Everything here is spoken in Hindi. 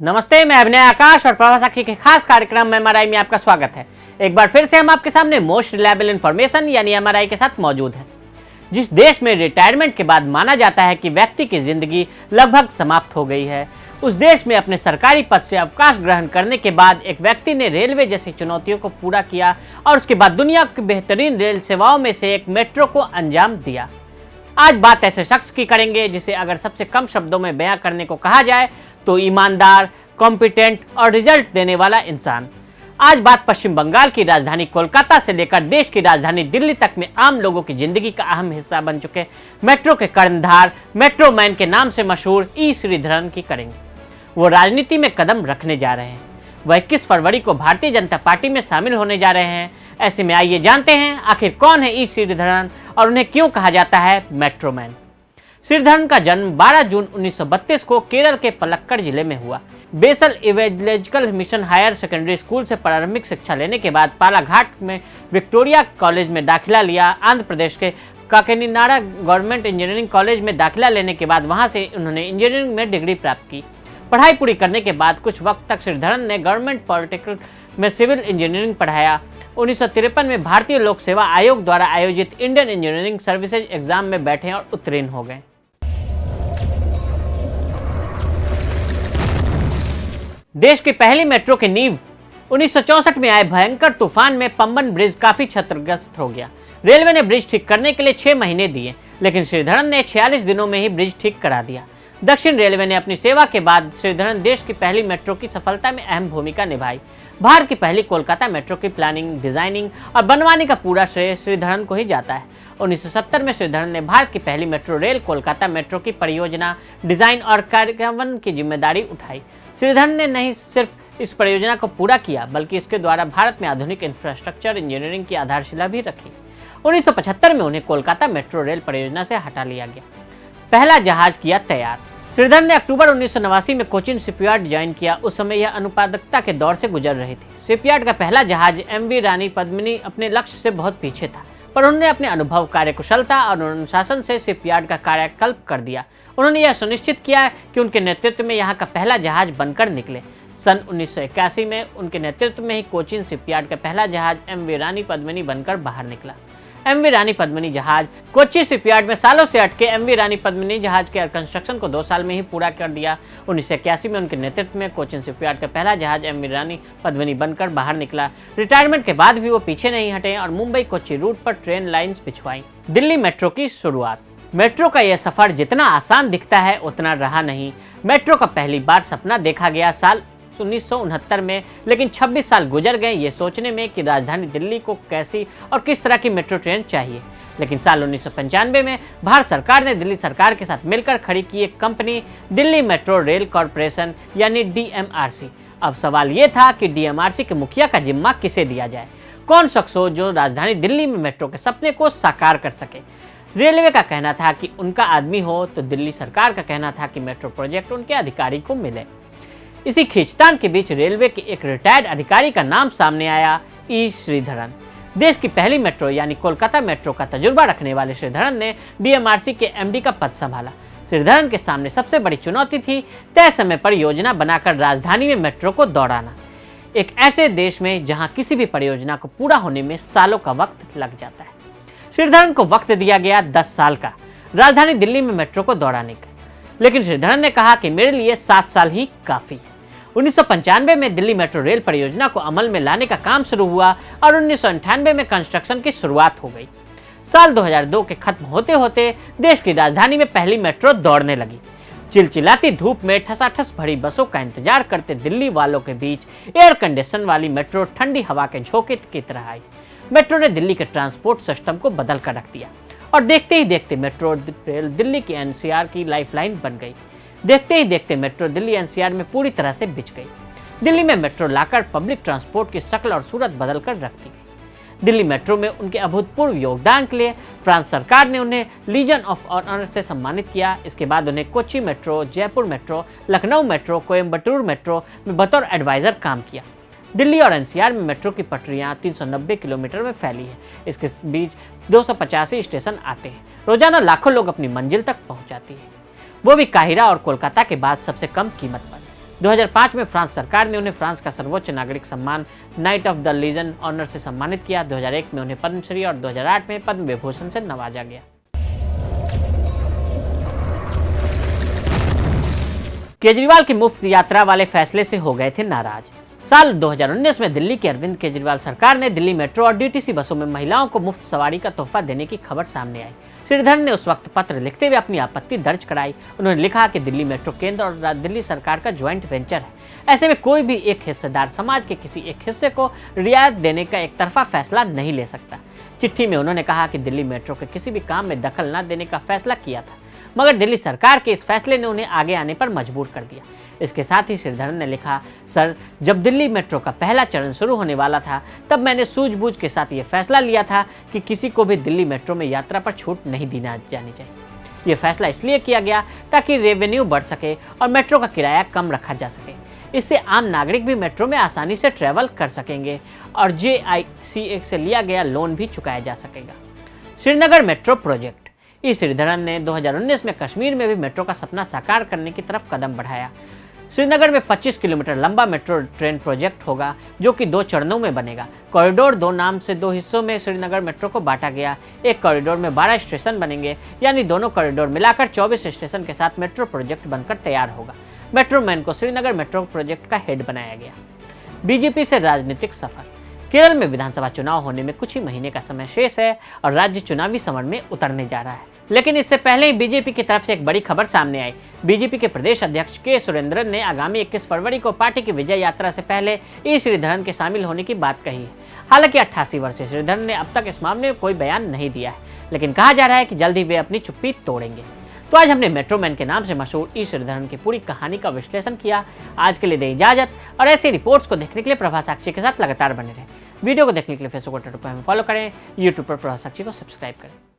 नमस्ते, मैं अभिनय आकाश और प्रभा साक्षी के खास कार्यक्रम एमआरआई में आपका स्वागत है। एक बार फिर से हम आपके सामने मोस्ट रिलायबल इंफॉर्मेशन यानी एमआरआई के साथ मौजूद हैं। जिस देश में रिटायरमेंट के बाद माना जाता है कि व्यक्ति की जिंदगी लगभग समाप्त हो गई है, उस देश में अपने सरकारी पद से अवकाश ग्रहण करने के बाद एक व्यक्ति ने रेलवे जैसी चुनौतियों को पूरा किया और उसके बाद दुनिया की बेहतरीन रेल सेवाओं में से एक मेट्रो को अंजाम दिया। आज बात ऐसे शख्स की करेंगे जिसे अगर सबसे कम शब्दों में बयां करने को कहा जाए तो ईमानदार, कॉम्पिटेंट और रिजल्ट देने वाला इंसान। आज बात पश्चिम बंगाल की राजधानी कोलकाता से लेकर देश की राजधानी दिल्ली तक में आम लोगों की जिंदगी का अहम हिस्सा बन चुके मेट्रो के कर्णधार, मेट्रो मैन के नाम से मशहूर ई श्रीधरन की करेंगे। वो राजनीति में कदम रखने जा रहे हैं। वह 21 फरवरी को भारतीय जनता पार्टी में शामिल होने जा रहे हैं। ऐसे में आइए जानते हैं आखिर कौन है ई श्रीधरन और उन्हें क्यों कहा जाता है मेट्रो मैन। श्रीधरन का जन्म 12 जून 1932 को केरल के पलक्कड़ जिले में हुआ। Basel Evangelical Mission Higher Secondary School से प्रारंभिक शिक्षा लेने के बाद पालाघाट में विक्टोरिया कॉलेज में दाखिला लिया। आंध्र प्रदेश के काकीनाडा गवर्नमेंट इंजीनियरिंग कॉलेज में दाखिला लेने के बाद वहां से उन्होंने इंजीनियरिंग में डिग्री प्राप्त की। पढ़ाई पूरी करने के बाद कुछ वक्त तक श्रीधरन ने गवर्नमेंट पॉलिटेक्निक में सिविल इंजीनियरिंग पढ़ाया। 1953 में भारतीय लोक सेवा आयोग द्वारा आयोजित इंडियन इंजीनियरिंग सर्विसेज एग्जाम में बैठे और उत्तीर्ण हो गए। देश की पहली मेट्रो की नींव 1964 में आए भयंकर तूफान में पंबन ब्रिज काफी क्षतिग्रस्त हो गया। रेलवे ने ब्रिज ठीक करने के लिए 6 महीने दिए, लेकिन श्रीधरन ने 46 दिनों में ही ब्रिज ठीक करा दिया। दक्षिण रेलवे ने अपनी सेवा के बाद श्रीधरन देश की पहली मेट्रो की सफलता में अहम भूमिका निभाई। भारत की पहली कोलकाता मेट्रो की प्लानिंग, डिजाइनिंग और बनवाने का पूरा श्रेय श्रीधरन को ही जाता है। 1970 में श्रीधरन ने भारत की पहली मेट्रो रेल कोलकाता मेट्रो की परियोजना, डिजाइन और कार्यान्वयन की जिम्मेदारी उठाई। श्रीधरन ने नहीं सिर्फ इस परियोजना को पूरा किया, बल्कि इसके द्वारा भारत में आधुनिक इंफ्रास्ट्रक्चर इंजीनियरिंग की आधारशिला भी रखी। 1975 में उन्हें कोलकाता मेट्रो रेल परियोजना से हटा लिया गया। पहला जहाज किया तैयार। श्रीधरन ने अक्टूबर 1989 में कोचीन शिपयार्ड ज्वाइन किया। उस समय यह अनुत्पादकता के दौर से गुजर रही थी। शिपयार्ड का पहला जहाज एमवी रानी पद्मिनी अपने लक्ष्य से बहुत पीछे था, पर उन्होंने अपने अनुभव, कार्यकुशलता और अनुशासन से शिपयार्ड का कायाकल्प कर दिया। उन्होंने यह सुनिश्चित किया कि उनके नेतृत्व में यहाँ का पहला जहाज बनकर निकले। सन 1981 में उनके नेतृत्व में ही कोचीन शिपयार्ड का पहला जहाज एमवी रानी पद्मिनी बनकर बाहर निकला। एमवी रानी पद्मिनी जहाज कोच्चि शिपयार्ड में सालों से अटके एमवी रानी पद्मिनी जहाज के कंस्ट्रक्शन को 2 साल में ही पूरा कर दिया। 1981 में उनके नेतृत्व में कोचीन शिपयार्ड का पहला जहाज एमवी रानी पद्मिनी बनकर बाहर निकला। रिटायरमेंट के बाद भी वो पीछे नहीं हटे और मुंबई कोच्चि रूट पर ट्रेन लाइन्स बिछवाई। दिल्ली मेट्रो की शुरुआत। मेट्रो का यह सफर जितना आसान दिखता है उतना रहा नहीं। मेट्रो का पहली बार सपना देखा गया साल 1969 में, लेकिन 26 साल गुजर गए ये सोचने में कि राजधानी दिल्ली को कैसी और किस तरह की मेट्रो ट्रेन चाहिए। लेकिन साल 1995 में भारत सरकार ने दिल्ली सरकार के साथ मिलकर खड़ी की एक company Delhi metro rail corporation यानी डीएमआरसी। अब सवाल ये था कि डीएमआरसी के मुखिया का जिम्मा किसे दिया जाए। कौन शख्स हो जो राजधानी दिल्ली में मेट्रो के सपने को साकार कर सके। रेलवे का कहना था कि उनका आदमी हो, तो दिल्ली सरकार का कहना था कि मेट्रो प्रोजेक्ट उनके अधिकारी को मिले। इसी खींचतान के बीच रेलवे के एक रिटायर्ड अधिकारी का नाम सामने आया, ई श्रीधरन। देश की पहली मेट्रो यानी कोलकाता मेट्रो का तजुर्बा रखने वाले श्रीधरन ने डीएमआरसी के एमडी का पद संभाला। श्रीधरन के सामने सबसे बड़ी चुनौती थी तय समय पर योजना बनाकर राजधानी में मेट्रो को दौड़ाना, एक ऐसे देश में जहां किसी भी परियोजना को पूरा होने में सालों का वक्त लग जाता है। श्रीधरन को वक्त दिया गया 10 साल का राजधानी दिल्ली में मेट्रो को दौड़ाने का, लेकिन श्रीधरन ने कहा कि मेरे लिए 7 साल ही काफी। 1995 में दिल्ली मेट्रो रेल परियोजना को अमल में लाने का काम शुरू हुआ और 1998 में कंस्ट्रक्शन की शुरुआत हो गई। साल 2002 के खत्म होते होते देश की राजधानी में पहली मेट्रो दौड़ने लगी। चिलचिलाती धूप में ठसाठस भरी बसों का इंतजार करते दिल्ली वालों के बीच एयर कंडीशन वाली मेट्रो ठंडी हवा के झोंके की तरह आई। मेट्रो ने दिल्ली के ट्रांसपोर्ट सिस्टम को बदल कर रख दिया और देखते ही देखते मेट्रो रेल दिल्ली की एनसीआर की लाइफलाइन बन गई। देखते ही देखते मेट्रो दिल्ली एनसीआर में पूरी तरह से बिछ गई। दिल्ली में मेट्रो लाकर पब्लिक ट्रांसपोर्ट की शक्ल और सूरत बदल कर रख दी गई। दिल्ली मेट्रो में उनके अभूतपूर्व योगदान के लिए फ्रांस सरकार ने उन्हें लीजन ऑफ ऑनर से सम्मानित किया। इसके बाद उन्हें Kochi metro, Jaipur metro, Lucknow metro, Coimbatore metro में बतौर एडवाइजर काम किया। दिल्ली और एनसीआर में मेट्रो की पटरियां 390 किलोमीटर में फैली है। इसके बीच 285 स्टेशन आते हैं। रोजाना लाखों लोग अपनी मंजिल तक पहुंच जाती है, वो भी काहिरा और कोलकाता के बाद सबसे कम कीमत पर। 2005 में फ्रांस सरकार ने उन्हें फ्रांस का सर्वोच्च नागरिक सम्मान Knight of the Legion Honour से सम्मानित किया। 2001 में उन्हें पद्मश्री और 2008 में पद्म विभूषण से नवाजा गया। केजरीवाल की मुफ्त यात्रा वाले फैसले से हो गए थे नाराज। साल 2019 में दिल्ली की अरविंद केजरीवाल सरकार ने दिल्ली मेट्रो और डीटीसी बसों में महिलाओं को मुफ्त सवारी का तोहफा देने की खबर सामने आई। श्रीधरन ने उस वक्त पत्र लिखते हुए अपनी आपत्ति दर्ज कराई। उन्होंने लिखा कि दिल्ली मेट्रो केंद्र और दिल्ली सरकार का ज्वाइंट वेंचर है। ऐसे में कोई भी एक हिस्सेदार समाज के किसी एक हिस्से को रियायत देने का एक तरफा फैसला नहीं ले सकता। चिट्ठी में उन्होंने कहा कि दिल्ली मेट्रो के किसी भी काम में दखल न देने का फैसला किया था, मगर दिल्ली सरकार के इस फैसले ने उन्हें आगे आने पर मजबूर कर दिया। इसके साथ ही श्रीधरन ने लिखा, सर, जब दिल्ली मेट्रो का पहला चरण शुरू होने वाला था तब मैंने सूझबूझ के साथ ये फैसला लिया था कि किसी को भी दिल्ली मेट्रो में यात्रा पर छूट नहीं दी जानी चाहिए। ये फैसला इसलिए किया गया ताकि रेवेन्यू बढ़ सके और मेट्रो का किराया कम रखा जा सके। इससे आम नागरिक भी मेट्रो में आसानी से ट्रैवल कर सकेंगे और JICA से लिया गया लोन भी चुकाया जा सकेगा। Srinagar metro project. श्रीधरन ने 2019 में कश्मीर में भी मेट्रो का सपना साकार करने की तरफ कदम बढ़ाया। श्रीनगर में 25 किलोमीटर लंबा मेट्रो ट्रेन प्रोजेक्ट होगा जो कि 2 चरणों में बनेगा। कॉरिडोर 2 नाम से 2 हिस्सों में श्रीनगर मेट्रो को बांटा गया। एक कॉरिडोर में 12 स्टेशन बनेंगे, यानी दोनों कॉरिडोर मिलाकर 24 स्टेशन के साथ मेट्रो प्रोजेक्ट बनकर तैयार होगा। मेट्रो मैन को श्रीनगर मेट्रो प्रोजेक्ट का हेड बनाया गया। बीजेपी से राजनीतिक सफर। केरल में विधानसभा चुनाव होने में कुछ ही महीने का समय शेष है और राज्य चुनावी समर में उतरने जा रहा है। लेकिन इससे पहले ही बीजेपी की तरफ से एक बड़ी खबर सामने आई। बीजेपी के प्रदेश अध्यक्ष के सुरेंद्रन ने आगामी 21 फरवरी को पार्टी की विजय यात्रा से पहले श्रीधरन के शामिल होने की बात कही है। हालांकि 88 वर्षीय श्रीधरन ने अब तक इस मामले में कोई बयान नहीं दिया है, लेकिन कहा जा रहा है कि जल्द ही वे अपनी चुप्पी तोड़ेंगे। तो आज हमने मेट्रो मैन के नाम से मशहूर श्रीधरन की पूरी कहानी का विश्लेषण किया। आज के लिए दे इजाजत और ऐसी रिपोर्ट्स को देखने के लिए प्रभा साक्षी के साथ लगातार बने रहें। वीडियो को देखने के लिए फेसबुक और ट्विटर पर हमें फॉलो करें, यूट्यूब पर प्रभा साक्षी को सब्सक्राइब करें।